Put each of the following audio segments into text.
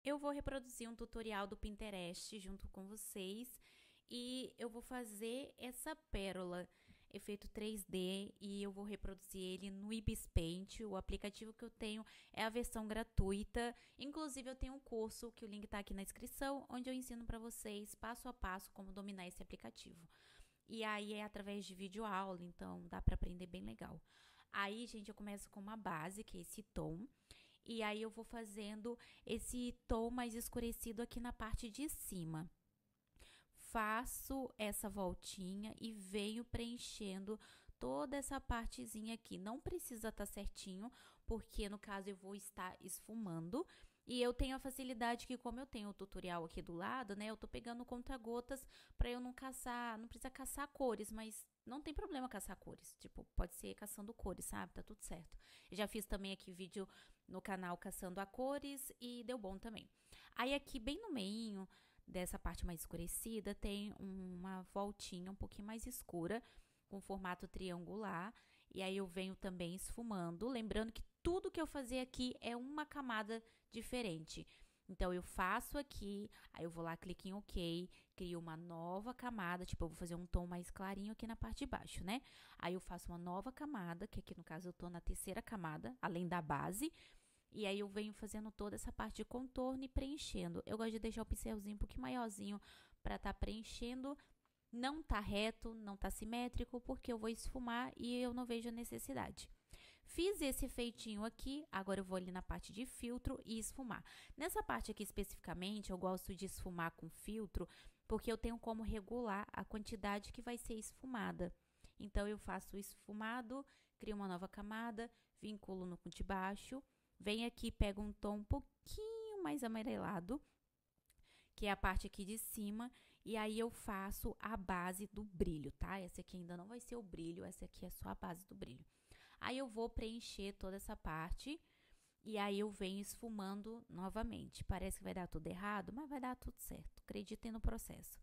Eu vou reproduzir um tutorial do Pinterest junto com vocês e eu vou fazer essa pérola efeito 3D e eu vou reproduzir ele no Ibis Paint. O aplicativo que eu tenho é a versão gratuita. Inclusive eu tenho um curso que o link está aqui na descrição, onde eu ensino para vocês passo a passo como dominar esse aplicativo. E aí é através de vídeo aula, então dá para aprender bem legal. Aí, gente, eu começo com uma base, que é esse tom. E aí eu vou fazendo esse tom mais escurecido aqui na parte de cima. Faço essa voltinha e venho preenchendo toda essa partezinha aqui. Não precisa estar certinho, porque no caso eu vou estar esfumando. E eu tenho a facilidade que, como eu tenho o tutorial aqui do lado, né? Eu tô pegando conta-gotas para eu não caçar, não precisa caçar cores, mas não tem problema caçar cores. Tipo, pode ser caçando cores, sabe? Tá tudo certo. Eu já fiz também aqui vídeo no canal caçando a cores e deu bom também. Aí aqui bem no meinho dessa parte mais escurecida tem uma voltinha um pouquinho mais escura com formato triangular e aí eu venho também esfumando, lembrando que tudo que eu fazer aqui é uma camada diferente. Então eu faço aqui, aí eu vou lá, clico em OK, crio uma nova camada, tipo eu vou fazer um tom mais clarinho aqui na parte de baixo, né? Aí eu faço uma nova camada, que aqui no caso eu tô na terceira camada, além da base. E aí eu venho fazendo toda essa parte de contorno e preenchendo. Eu gosto de deixar o pincelzinho um pouquinho maiorzinho para estar preenchendo. Não tá reto, não tá simétrico, porque eu vou esfumar e eu não vejo a necessidade. Fiz esse efeitinho aqui, agora eu vou ali na parte de filtro e esfumar. Nessa parte aqui especificamente, eu gosto de esfumar com filtro, porque eu tenho como regular a quantidade que vai ser esfumada. Então, eu faço o esfumado, crio uma nova camada, vinculo no de baixo, venho aqui, pego um tom um pouquinho mais amarelado, que é a parte aqui de cima, e aí eu faço a base do brilho, tá? Essa aqui ainda não vai ser o brilho, essa aqui é só a base do brilho. Aí eu vou preencher toda essa parte e aí eu venho esfumando novamente. Parece que vai dar tudo errado, mas vai dar tudo certo. Acreditem no processo.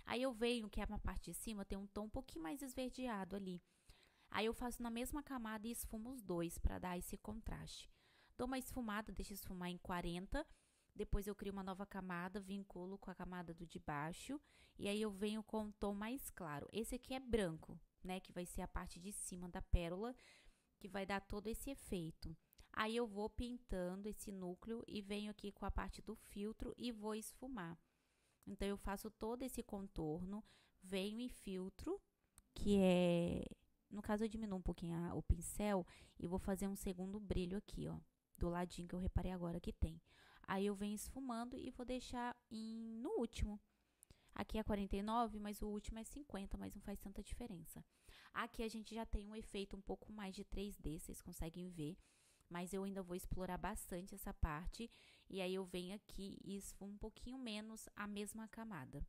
Aí eu venho, que é a parte de cima, tem um tom um pouquinho mais esverdeado ali. Aí eu faço na mesma camada e esfumo os dois para dar esse contraste. Dou uma esfumada, deixo esfumar em 40. Depois eu crio uma nova camada, vinculo com a camada do de baixo. E aí eu venho com um tom mais claro. Esse aqui é branco, né? Que vai ser a parte de cima da pérola, que vai dar todo esse efeito. Aí eu vou pintando esse núcleo e venho aqui com a parte do filtro e vou esfumar. Então eu faço todo esse contorno, venho em filtro, que é, no caso eu diminuo um pouquinho o pincel e vou fazer um segundo brilho aqui, ó, do ladinho que eu reparei agora que tem. Aí eu venho esfumando e vou deixar no último. Aqui é 49, mas o último é 50, mas não faz tanta diferença. Aqui a gente já tem um efeito um pouco mais de 3D, vocês conseguem ver. Mas eu ainda vou explorar bastante essa parte. E aí eu venho aqui e esfumo um pouquinho menos a mesma camada.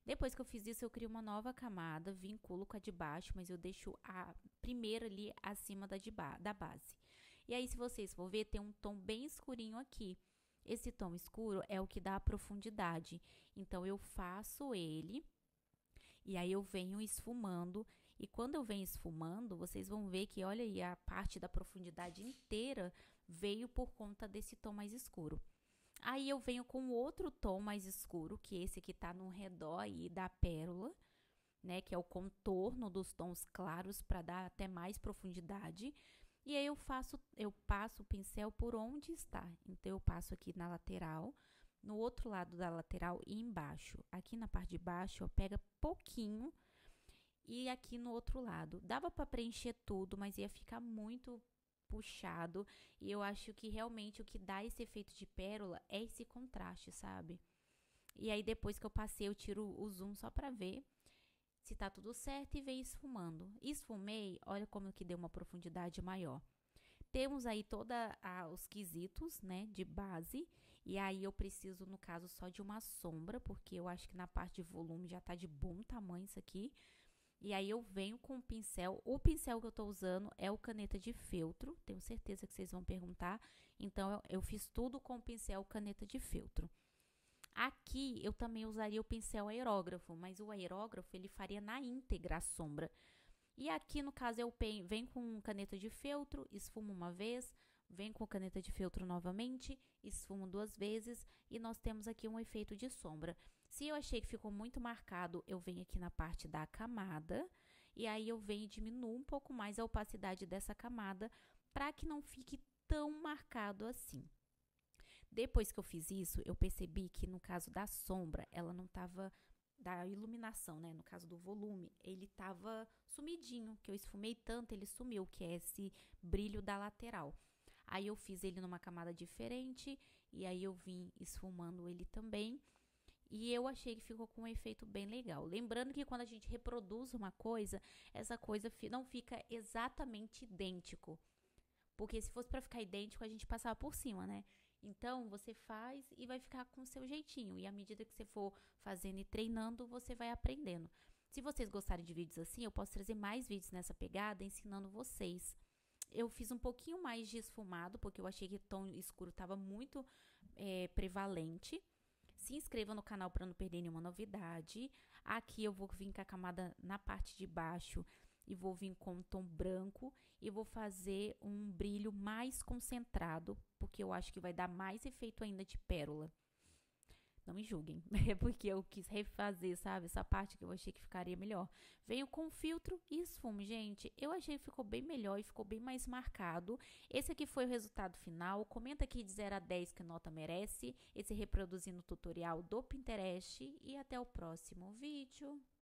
Depois que eu fiz isso, eu crio uma nova camada, vinculo com a de baixo, mas eu deixo a primeira ali acima da base. E aí, se vocês for ver, tem um tom bem escurinho aqui. Esse tom escuro é o que dá a profundidade. Então, eu faço ele e aí eu venho esfumando. E quando eu venho esfumando, vocês vão ver que, olha aí, a parte da profundidade inteira veio por conta desse tom mais escuro. Aí eu venho com outro tom mais escuro, que esse que tá no redor aí da pérola, né? Que é o contorno dos tons claros para dar até mais profundidade. E aí eu passo o pincel por onde está. Então eu passo aqui na lateral, no outro lado da lateral e embaixo. Aqui na parte de baixo, ó, pega pouquinho e aqui no outro lado. Dava para preencher tudo, mas ia ficar muito puxado e eu acho que realmente o que dá esse efeito de pérola é esse contraste, sabe? E aí depois que eu passei, eu tiro o zoom só para ver se tá tudo certo e venho esfumando. Esfumei, olha como que deu uma profundidade maior. Temos aí todos os quesitos, né, de base, e aí eu preciso, no caso, só de uma sombra, porque eu acho que na parte de volume já tá de bom tamanho isso aqui. E aí eu venho com o pincel que eu tô usando é o caneta de feltro, tenho certeza que vocês vão perguntar, então eu fiz tudo com o pincel caneta de feltro. Aqui eu também usaria o pincel aerógrafo, mas o aerógrafo ele faria na íntegra a sombra. E aqui no caso eu venho com caneta de feltro, esfumo uma vez, venho com a caneta de feltro novamente, esfumo 2 vezes e nós temos aqui um efeito de sombra. Se eu achei que ficou muito marcado, eu venho aqui na parte da camada e aí eu venho e diminuo um pouco mais a opacidade dessa camada para que não fique tão marcado assim. Depois que eu fiz isso, eu percebi que no caso da sombra, ela não estava, da iluminação, né? No caso do volume, ele estava sumidinho, que eu esfumei tanto, ele sumiu, que é esse brilho da lateral. Aí eu fiz ele numa camada diferente e aí eu vim esfumando ele também. E eu achei que ficou com um efeito bem legal. Lembrando que quando a gente reproduz uma coisa, essa coisa não fica exatamente idêntico. Porque se fosse para ficar idêntico, a gente passava por cima, né? Então, você faz e vai ficar com o seu jeitinho. E à medida que você for fazendo e treinando, você vai aprendendo. Se vocês gostarem de vídeos assim, eu posso trazer mais vídeos nessa pegada, ensinando vocês. Eu fiz um pouquinho mais de esfumado, porque eu achei que o tom escuro estava muito prevalente. Se inscreva no canal para não perder nenhuma novidade. Aqui eu vou vir com a camada na parte de baixo e vou vir com um tom branco e vou fazer um brilho mais concentrado, porque eu acho que vai dar mais efeito ainda de pérola. Não me julguem, é porque eu quis refazer, sabe? Essa parte que eu achei que ficaria melhor. Venho com filtro e esfumo, gente. Eu achei que ficou bem melhor e ficou bem mais marcado. Esse aqui foi o resultado final. Comenta aqui de 0 a 10 que nota merece. Esse reproduzindo o tutorial do Pinterest. E até o próximo vídeo.